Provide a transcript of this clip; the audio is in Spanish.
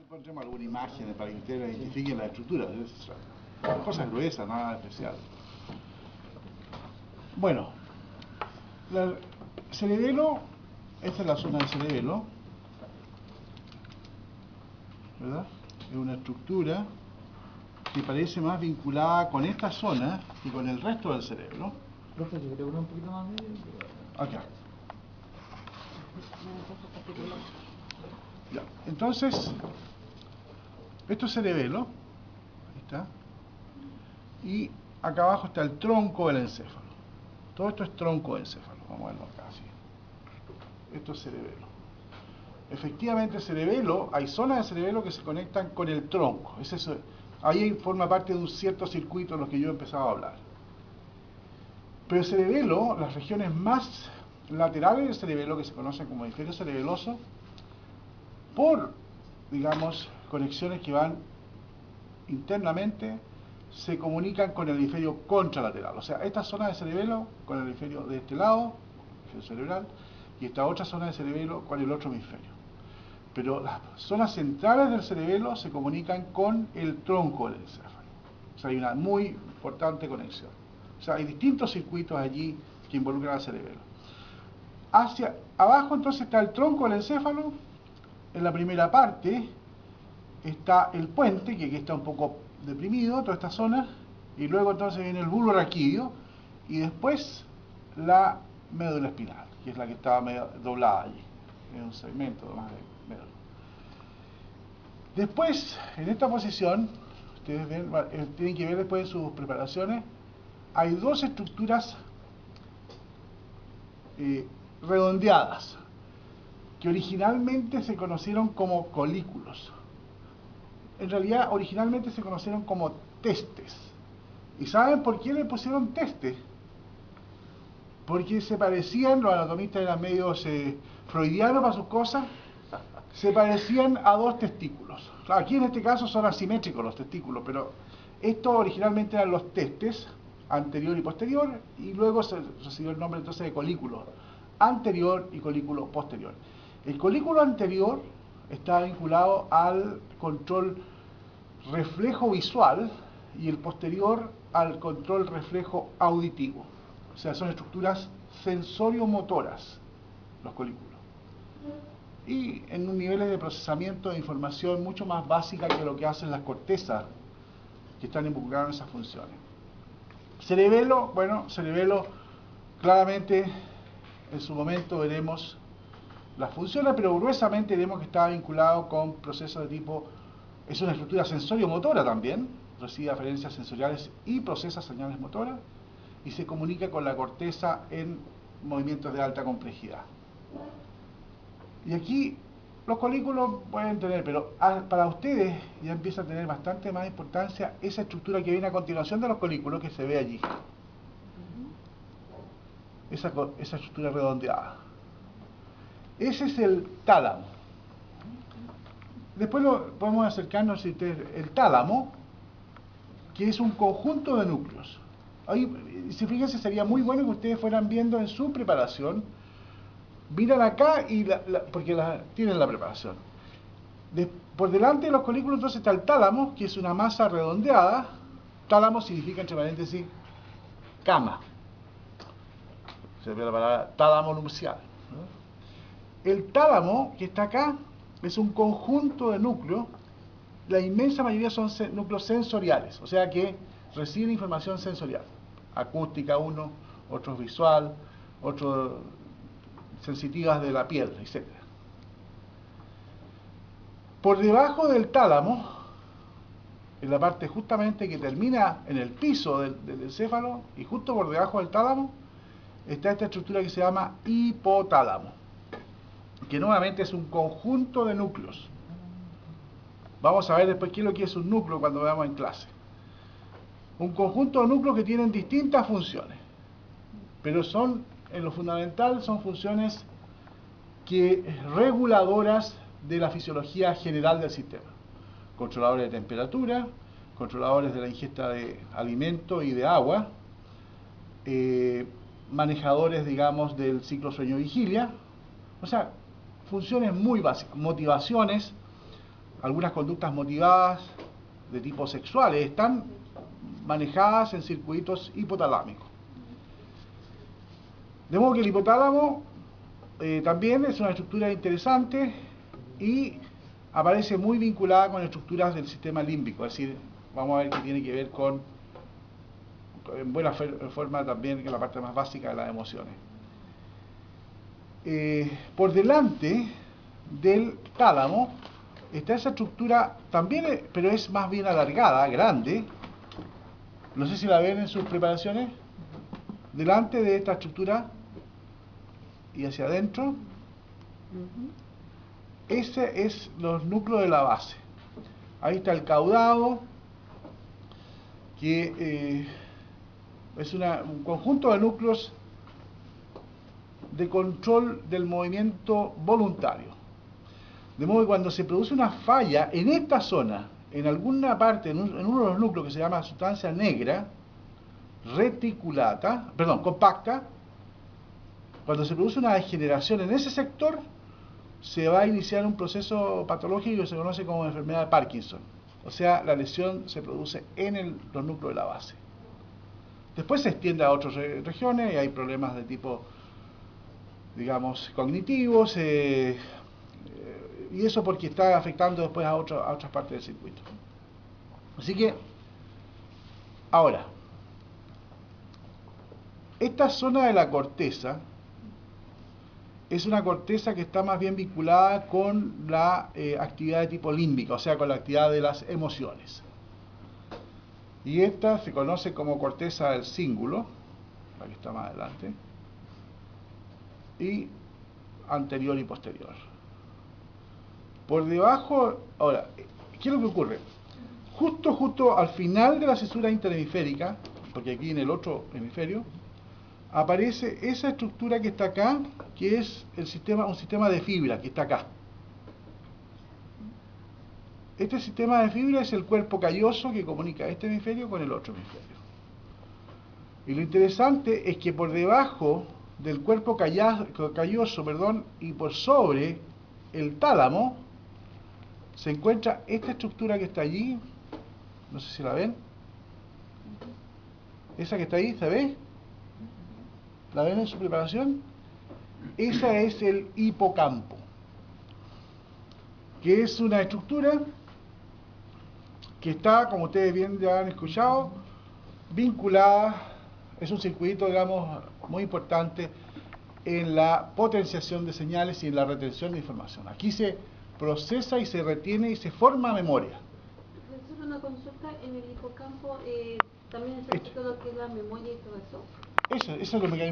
Encontremos alguna imagen para que ustedes identifiquen la estructura. Cosas gruesas, nada especial. Bueno, el cerebelo, esta es la zona del cerebelo, ¿verdad? Es una estructura que parece más vinculada con esta zona que con el resto del cerebro. Profe, yo creo que un poquito más medio. Acá. Ya. Entonces, esto es cerebelo, ahí está, y acá abajo está el tronco del encéfalo. Todo esto es tronco del encéfalo, vamos a verlo acá, así. Esto es cerebelo. Efectivamente, el cerebelo, hay zonas del cerebelo que se conectan con el tronco. Es eso, ahí forma parte de un cierto circuito en los que yo he empezado a hablar. Pero el cerebelo, las regiones más laterales del cerebelo, que se conocen como hemisferio cerebeloso, por, digamos, conexiones que van internamente, se comunican con el hemisferio contralateral. O sea, esta zona de cerebelo con el hemisferio de este lado, hemisferio cerebral, y esta otra zona de cerebelo con el otro hemisferio. Pero las zonas centrales del cerebelo se comunican con el tronco del encéfalo. O sea, hay una muy importante conexión. O sea, hay distintos circuitos allí que involucran al cerebelo. Hacia abajo entonces está el tronco del encéfalo. En la primera parte está el puente, que aquí está un poco deprimido, toda esta zona, y luego entonces viene el bulbo raquídeo, y después la médula espinal, que es la que estaba medio doblada allí, es un segmento más de médula. Después, en esta posición, ustedes ven, tienen que ver después en sus preparaciones, hay dos estructuras redondeadas, que originalmente se conocieron como colículos. En realidad, originalmente se conocieron como testes. ¿Y saben por qué le pusieron testes? Porque se parecían, los anatomistas eran medios freudianos para sus cosas, se parecían a dos testículos. Aquí en este caso son asimétricos los testículos, pero estos originalmente eran los testes, anterior y posterior, y luego se recibió el nombre entonces de colículo anterior y colículo posterior. El colículo anterior está vinculado al control reflejo visual y el posterior al control reflejo auditivo. O sea, son estructuras sensorio-motoras, los colículos. Y en un nivel de procesamiento de información mucho más básica que lo que hacen las cortezas que están involucradas en esas funciones. Cerebelo, bueno, cerebelo claramente en su momento veremos las funciones, pero gruesamente veremos que está vinculado con procesos de tipo, es una estructura sensorio-motora también, recibe aferencias sensoriales y procesa señales motoras, y se comunica con la corteza en movimientos de alta complejidad. Y aquí los colículos pueden tener, pero para ustedes ya empieza a tener bastante más importancia esa estructura que viene a continuación de los colículos que se ve allí. Esa estructura redondeada. Ese es el tálamo. Después podemos acercarnos a el tálamo, que es un conjunto de núcleos. Ahí, si fíjense, sería muy bueno que ustedes fueran viendo en su preparación. Miran acá y porque tienen la preparación. Por delante de los colículos entonces está el tálamo, que es una masa redondeada. Tálamo significa, entre paréntesis, cama. Se ve la palabra tálamo nupcial. El tálamo, que está acá, es un conjunto de núcleos. La inmensa mayoría son núcleos sensoriales, o sea que reciben información sensorial. Acústica uno, otros visual, otros sensitivas de la piel, etc. Por debajo del tálamo, en la parte justamente que termina en el piso del encéfalo, y justo por debajo del tálamo, está esta estructura que se llama hipotálamo, que nuevamente es un conjunto de núcleos. Vamos a ver después qué es lo que es un núcleo cuando veamos en clase. Un conjunto de núcleos que tienen distintas funciones, pero son, en lo fundamental, son funciones reguladoras de la fisiología general del sistema. Controladores de temperatura, controladores de la ingesta de alimento y de agua, manejadores, digamos, del ciclo sueño-vigilia, o sea, funciones muy básicas, motivaciones, algunas conductas motivadas de tipo sexual están manejadas en circuitos hipotalámicos. De modo que el hipotálamo también es una estructura interesante y aparece muy vinculada con estructuras del sistema límbico, es decir, vamos a ver que tiene que ver con, en buena forma también, con la parte más básica de las emociones. Por delante del tálamo está esa estructura también, pero es más bien alargada, grande. No sé si la ven en sus preparaciones. Delante de esta estructura y hacia adentro, ese es los núcleos de la base. Ahí está el caudado, que es un conjunto de núcleos de control del movimiento voluntario. De modo que cuando se produce una falla en esta zona, en alguna parte, en uno de los núcleos que se llama sustancia negra, reticulata, perdón, compacta, cuando se produce una degeneración en ese sector, se va a iniciar un proceso patológico que se conoce como enfermedad de Parkinson. O sea, la lesión se produce en los núcleos de la base. Después se extiende a otras regiones y hay problemas de tipo, digamos, cognitivos, y eso porque está afectando después a otras partes del circuito. Así que, ahora, esta zona de la corteza es una corteza que está más bien vinculada con la actividad de tipo límbica, o sea, con la actividad de las emociones. Y esta se conoce como corteza del cíngulo, la que está más adelante, y anterior y posterior. Por debajo, ahora, ¿qué es lo que ocurre? Justo al final de la cisura interhemisférica, porque aquí en el otro hemisferio, aparece esa estructura que está acá, que es un sistema de fibra que está acá. Este sistema de fibra es el cuerpo calloso que comunica este hemisferio con el otro hemisferio. Y lo interesante es que por debajo del cuerpo calloso, y por sobre el tálamo, se encuentra esta estructura que está allí. No sé si la ven. Esa que está ahí, ¿se ve? ¿La ven en su preparación? Esa es el hipocampo, que es una estructura que está, como ustedes bien ya han escuchado, vinculada, es un circuito, digamos, muy importante en la potenciación de señales y en la retención de información. Aquí se procesa y se retiene y se forma memoria. Solo una consulta, en el hipocampo también está todo lo que es la memoria y todo eso. Eso es lo que me cae